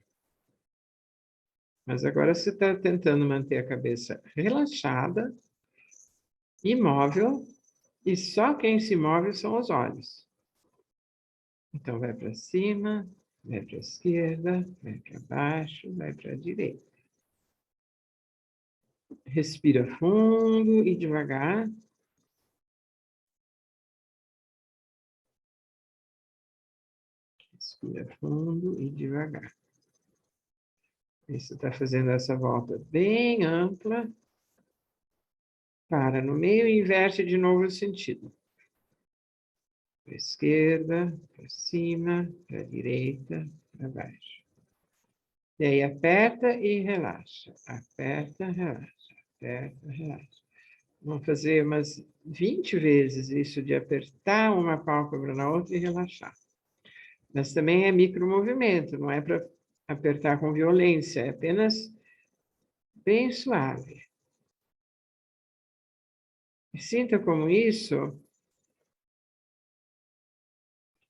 Speaker 1: Mas agora você está tentando manter a cabeça relaxada, imóvel, e só quem se move são os olhos. Então, vai para cima, vai para a esquerda, vai para baixo, vai para a direita. Respira fundo e devagar. Respira fundo e devagar. E você está fazendo essa volta bem ampla. Para no meio e inverte de novo o sentido. Para a esquerda, para cima, para a direita, para baixo. E aí aperta e relaxa. Aperta, relaxa. Aperta, relaxa. Vamos fazer umas 20 vezes isso de apertar uma pálpebra na outra e relaxar. Mas também é micromovimento, não é para apertar com violência, é apenas bem suave. E sinta como isso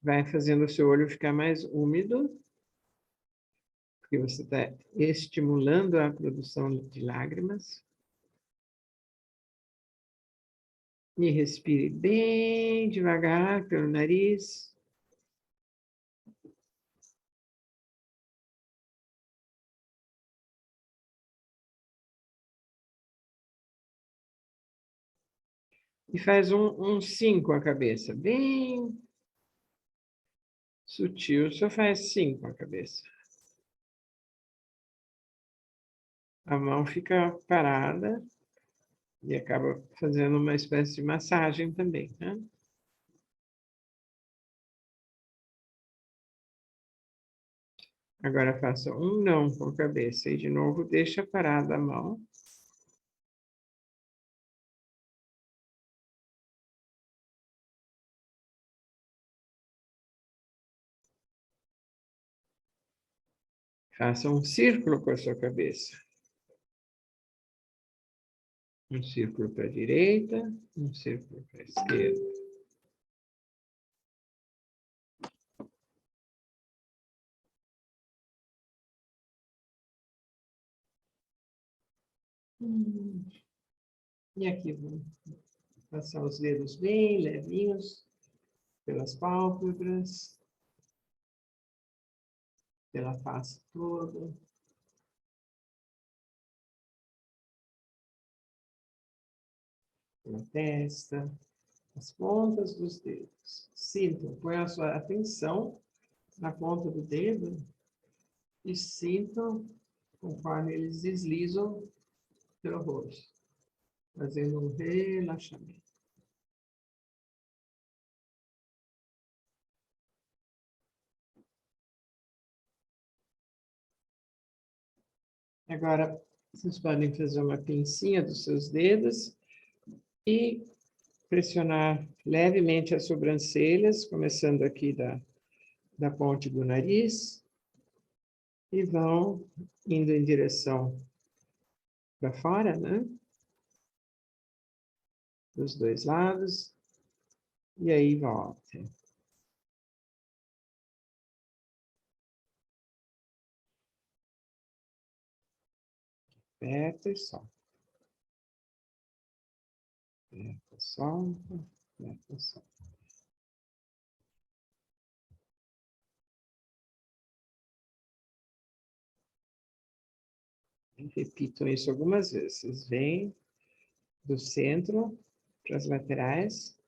Speaker 1: vai fazendo o seu olho ficar mais úmido, porque você está estimulando a produção de lágrimas. E respire bem devagar pelo nariz. E faz um 5 a cabeça, bem sutil, só faz 5 a cabeça. A mão fica parada e acaba fazendo uma espécie de massagem também, né? Agora faça um não com a cabeça e de novo deixa parada a mão. Faça um círculo com a sua cabeça. Um círculo para a direita, um círculo para a esquerda. E aqui vamos passar os dedos bem levinhos pelas pálpebras, pela face toda. Pela testa, as pontas dos dedos. Sintam, põe a sua atenção na ponta do dedo e sintam conforme eles deslizam pelo rosto, fazendo um relaxamento. Agora, vocês podem fazer uma pincinha dos seus dedos e pressionar levemente as sobrancelhas, começando aqui da ponte do nariz, e vão indo em direção para fora, né? Dos dois lados, e aí volta. Aperta e solta. Aperta, solta, aperta, solta. Repitam isso algumas vezes. Vocês vêm do centro para as laterais,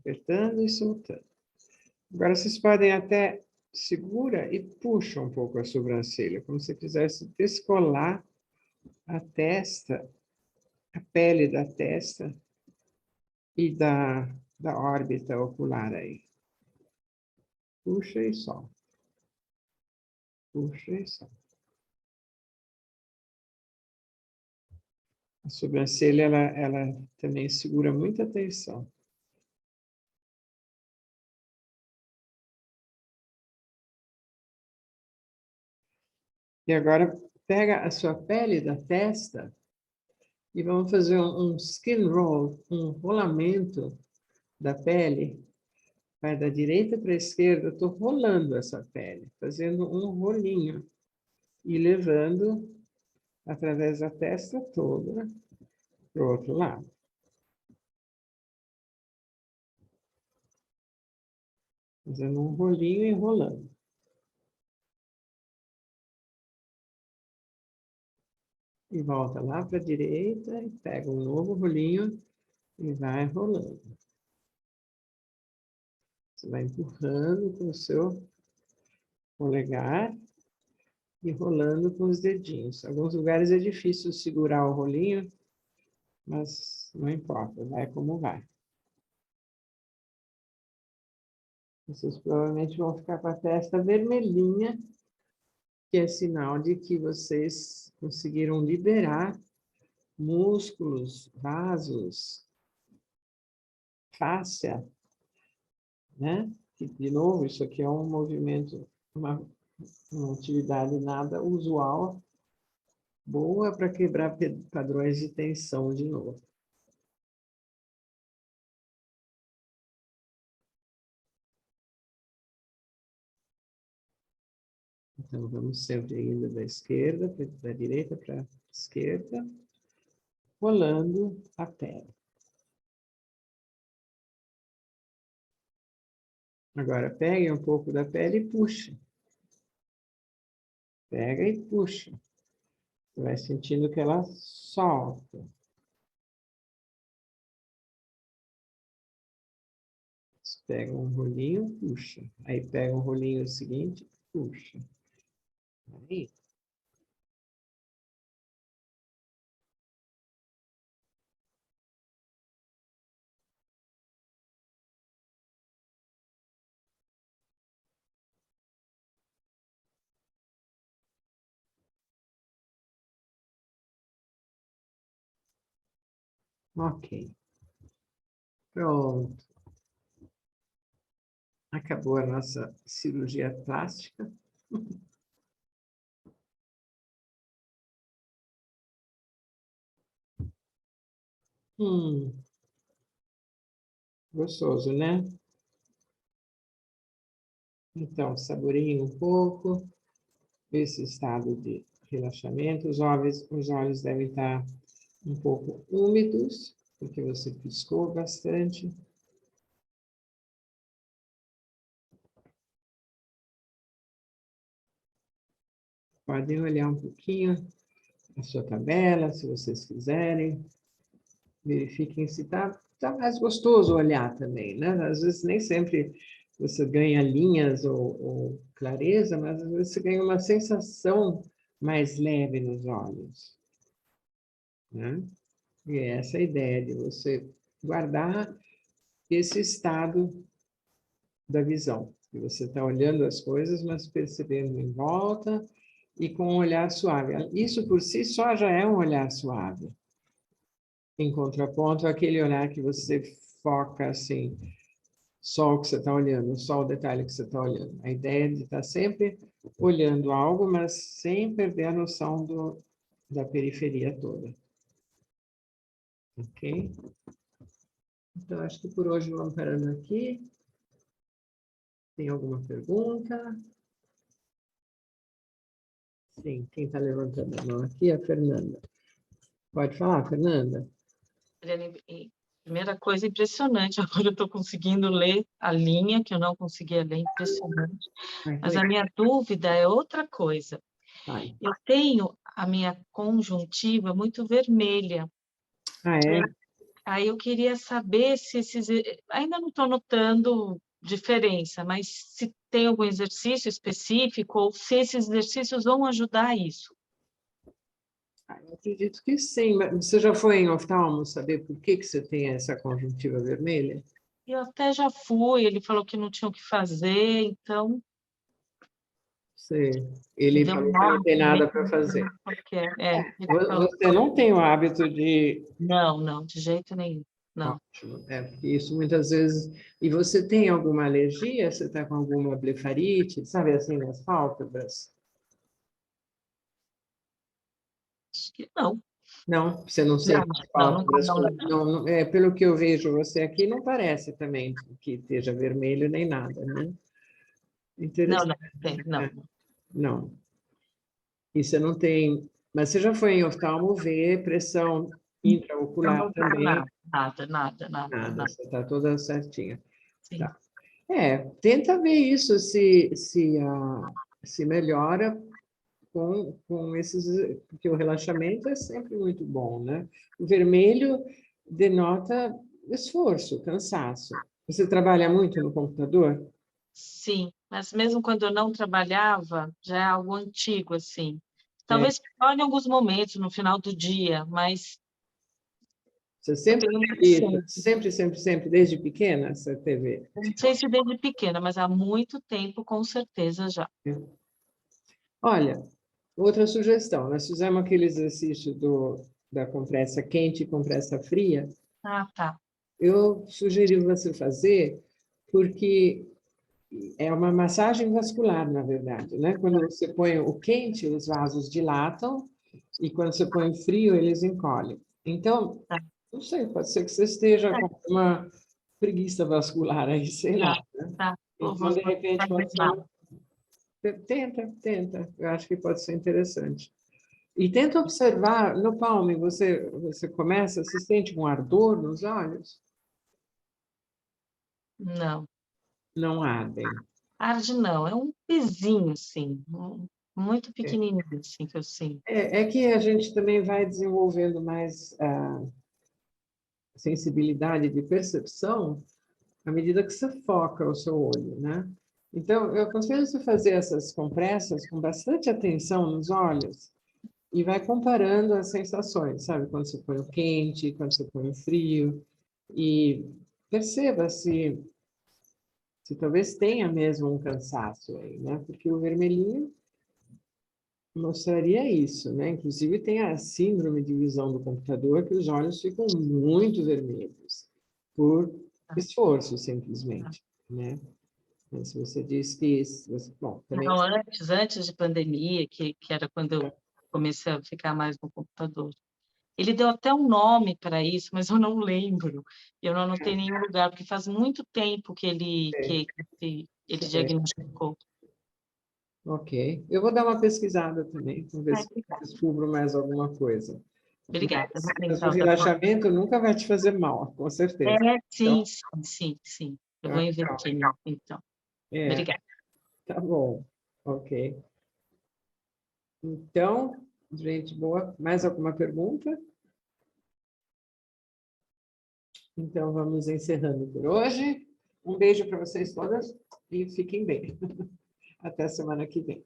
Speaker 1: apertando e soltando. Agora vocês podem até segura e puxa um pouco a sobrancelha, como se quisesse descolar a testa, a pele da testa e da órbita ocular aí. Puxa e solta. Puxa e solta. A sobrancelha, ela também segura muita atenção. E agora, pega a sua pele da testa e vamos fazer um skin roll, um rolamento da pele. Vai da direita para a esquerda, estou rolando essa pele, fazendo um rolinho e levando através da testa toda para o outro lado. Fazendo um rolinho e rolando. E volta lá para a direita e pega um novo rolinho e vai rolando. Você vai empurrando com o seu polegar e rolando com os dedinhos. Em alguns lugares é difícil segurar o rolinho, mas não importa, vai como vai. Vocês provavelmente vão ficar com a testa vermelhinha, que é sinal de que vocês conseguiram liberar músculos, vasos, fáscia, né? E, de novo, isso aqui é um movimento, uma atividade nada usual, boa para quebrar padrões de tensão de novo. Então, vamos sempre indo da esquerda, da direita para a esquerda, rolando a pele. Agora, pegue um pouco da pele e puxa. Pega e puxa. Você vai sentindo que ela solta. Você pega um rolinho, puxa. Aí pega um rolinho seguinte, puxa. Aí. Ok. Pronto. Acabou a nossa cirurgia plástica. Gostoso, né? Então, saboreie um pouco esse estado de relaxamento. Os olhos devem estar um pouco úmidos, porque você piscou bastante. Podem olhar um pouquinho a sua tabela, se vocês quiserem. Verifiquem se está mais gostoso olhar também, né? Às vezes nem sempre você ganha linhas ou clareza, mas às vezes você ganha uma sensação mais leve nos olhos, né? E é essa a ideia de você guardar esse estado da visão. Que você está olhando as coisas, mas percebendo em volta e com um olhar suave. Isso por si só já é um olhar suave. Em contraponto, aquele olhar que você foca assim, só o que você está olhando, só o detalhe que você está olhando. A ideia de estar sempre olhando algo, mas sem perder a noção da periferia toda. Ok? Então, acho que por hoje vamos parando aqui. Tem alguma pergunta? Sim, quem está levantando a mão aqui é a Fernanda. Pode falar, Fernanda?
Speaker 4: Primeira coisa, impressionante. Agora eu estou conseguindo ler a linha, que eu não conseguia ler, impressionante. Mas a minha dúvida é outra coisa.
Speaker 1: Ai.
Speaker 4: Eu tenho a minha conjuntiva muito vermelha.
Speaker 1: Ah, é?
Speaker 4: Aí eu queria saber se esses... Ainda não estou notando diferença, mas se tem algum exercício específico ou se esses exercícios vão ajudar isso.
Speaker 1: Eu acredito que sim, mas você já foi em oftalmo saber por que você tem essa conjuntiva vermelha?
Speaker 4: Eu até já fui, ele falou que não tinha o que fazer, então...
Speaker 1: Ele
Speaker 4: Deu
Speaker 1: falou que não tem nada para fazer. Você não tem o hábito de...
Speaker 4: Não, de jeito nenhum. Não.
Speaker 1: Ótimo. Porque isso muitas vezes... E você tem alguma alergia? Você está com alguma blefarite? Sabe assim, nas pálpebras?
Speaker 4: Acho que não.
Speaker 1: Não, você não sente as pálpebras?
Speaker 4: Não.
Speaker 1: Pelo que eu vejo você aqui, não parece também que esteja vermelho nem nada, né? Interessante. Não. E você não tem... Mas você já foi em oftalmo ver pressão intraocular também? Nada, você está toda certinha.
Speaker 4: Sim.
Speaker 1: Tá. Tenta ver isso, se melhora com esses... Porque o relaxamento é sempre muito bom, né? O vermelho denota esforço, cansaço. Você trabalha muito no computador?
Speaker 4: Sim, mas mesmo quando eu não trabalhava, já é algo antigo, assim. Talvez pior em alguns momentos, no final do dia, mas
Speaker 1: Você
Speaker 4: eu
Speaker 1: sempre
Speaker 4: tenho muito
Speaker 1: teve
Speaker 4: sono.
Speaker 1: isso? Sempre, desde pequena, você teve?
Speaker 4: Não sei se desde pequena, mas há muito tempo, com certeza, já.
Speaker 1: Olha, outra sugestão, nós fizemos aquele exercício da compressa quente e compressa fria.
Speaker 4: Ah, tá.
Speaker 1: Eu sugeri você fazer porque é uma massagem vascular, na verdade, né? Quando você põe o quente, os vasos dilatam, e quando você põe o frio, eles encolhem. Então,
Speaker 4: Tá.
Speaker 1: não sei, pode ser que você esteja com uma preguiça vascular aí, sei lá, né?
Speaker 4: Tá.
Speaker 1: Então, de repente, pode ser
Speaker 4: Mal.
Speaker 1: Tenta. Eu acho que pode ser interessante. E tenta observar, no palme, você começa, você sente um ardor nos olhos?
Speaker 4: Não.
Speaker 1: Não ardem.
Speaker 4: Arde não, é um pezinho, assim, muito
Speaker 1: É.
Speaker 4: pequenininho, assim, que eu sinto.
Speaker 1: É que a gente também vai desenvolvendo mais sensibilidade de percepção à medida que você foca o seu olho, né? Então, eu aconselho você fazer essas compressas com bastante atenção nos olhos e vai comparando as sensações, sabe? Quando você põe o quente, quando você põe o frio, e perceba se talvez tenha mesmo um cansaço aí, né? Porque o vermelhinho mostraria isso, né? Inclusive tem a síndrome de visão do computador, que os olhos ficam muito vermelhos por esforço, simplesmente, né? Mas se você diz que... Bom, também...
Speaker 4: Não, antes de pandemia, que era quando eu comecei a ficar mais no computador. Ele deu até um nome para isso, mas eu não lembro. Eu não anotei em nenhum lugar, porque faz muito tempo que ele diagnosticou.
Speaker 1: Ok. Eu vou dar uma pesquisada também, vamos ver se eu descubro mais alguma coisa.
Speaker 4: Obrigada.
Speaker 1: Mas o relaxamento nunca vai te fazer mal, com certeza.
Speaker 4: Sim,
Speaker 1: Então,
Speaker 4: sim. Eu vou investir nisso, então. Obrigada.
Speaker 1: Tá bom. Ok. Então, gente boa, mais alguma pergunta? Então, vamos encerrando por hoje. Um beijo para vocês todas e fiquem bem. Até semana que vem.